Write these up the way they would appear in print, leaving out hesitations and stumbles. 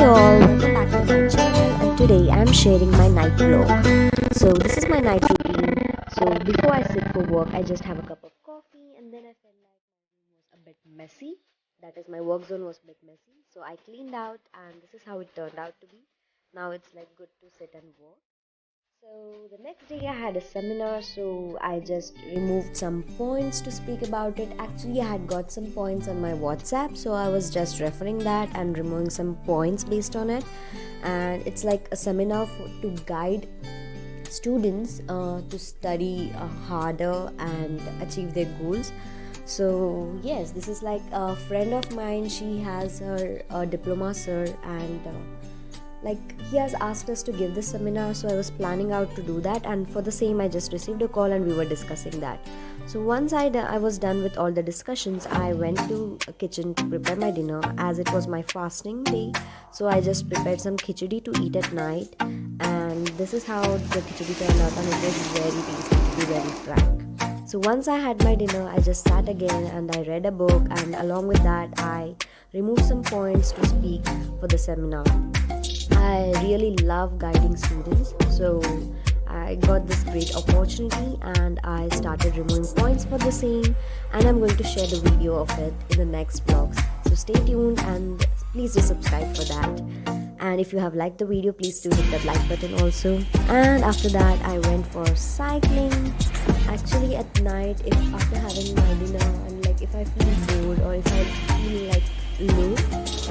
all, welcome back to my channel, and today I'm sharing my night vlog. So this is my night routine. So before I sit for work, I just have a cup of coffee, and then I felt like my room was a bit messy. That is, my work zone was a bit messy. So I cleaned out, and this is how it turned out to be. Now it's like good to sit and work. So the next day I had a seminar, so I just removed some points to speak about it. Actually, I had got some points on my WhatsApp, so I was just referring that and removing some points based on it. And it's like a seminar to guide students to study harder and achieve their goals. So yes, this is like a friend of mine. She has her diploma, sir, and like he has asked us to give this seminar, so I was planning out to do that, and for the same I just received a call and we were discussing that. So once I was done with all the discussions, I went to a kitchen to prepare my dinner as it was my fasting day. So I just prepared some khichdi to eat at night, and this is how the khichdi turned out, and it was very tasty, to be very frank. So once I had my dinner, I just sat again and I read a book, and along with that I removed some points to speak for the seminar. I really love guiding students, so I got this great opportunity and I started removing points for the same, and I'm going to share the video of it in the next vlogs. So stay tuned and please do subscribe for that. And if you have liked the video, please do hit that like button also. And after that I went for cycling. Actually at night, if after having my dinner and like if I feel bored or if I feel like low,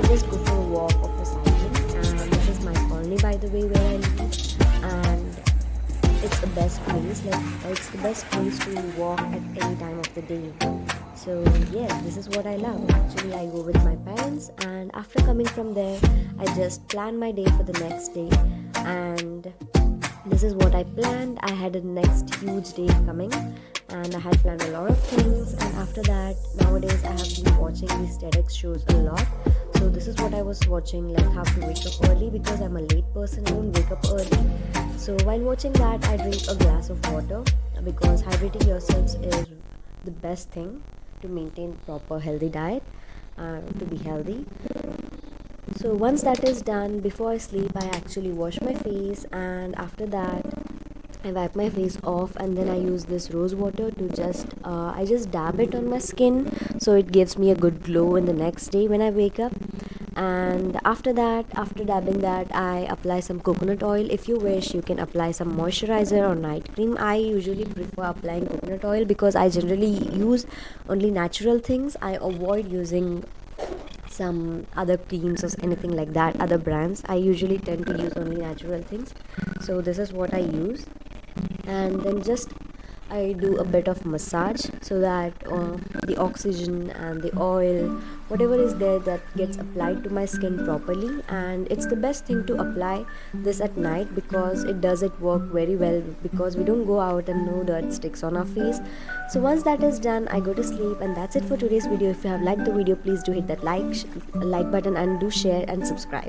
I just go for a walk or for cycling. And this is my colony, by the way, where I live, and it's the best place. Like it's the best place to walk at any time of the day. So yes, this is what I love. Actually, I go with my parents, and after coming from there, I just plan my day for the next day, and this is what I planned. I had a next huge day coming, and I had planned a lot of things. And after that, nowadays I have been watching these TEDx shows a lot. So this is what I was watching, like how to wake up early, because I'm a late person, I don't wake up early. So while watching that, I drink a glass of water, because hydrating yourselves is the best thing to maintain proper healthy diet, to be healthy. So once that is done, before I sleep, I actually wash my face, and after that I wipe my face off, and then I use this rose water to I just dab it on my skin, so it gives me a good glow in the next day when I wake up. And after that, after dabbing that, I apply some coconut oil. If you wish, you can apply some moisturizer or night cream. I usually prefer applying coconut oil because I generally use only natural things. I avoid using some other creams or anything like that, other brands. I usually tend to use only natural things. So this is what I use, and then just I do a bit of massage so that the oxygen and the oil, whatever is there, that gets applied to my skin properly. And it's the best thing to apply this at night, because it does it work very well, because we don't go out and no dirt sticks on our face. So once that is done, I go to sleep, and that's it for today's video. If you have liked the video, please do hit that like button, and do share and subscribe.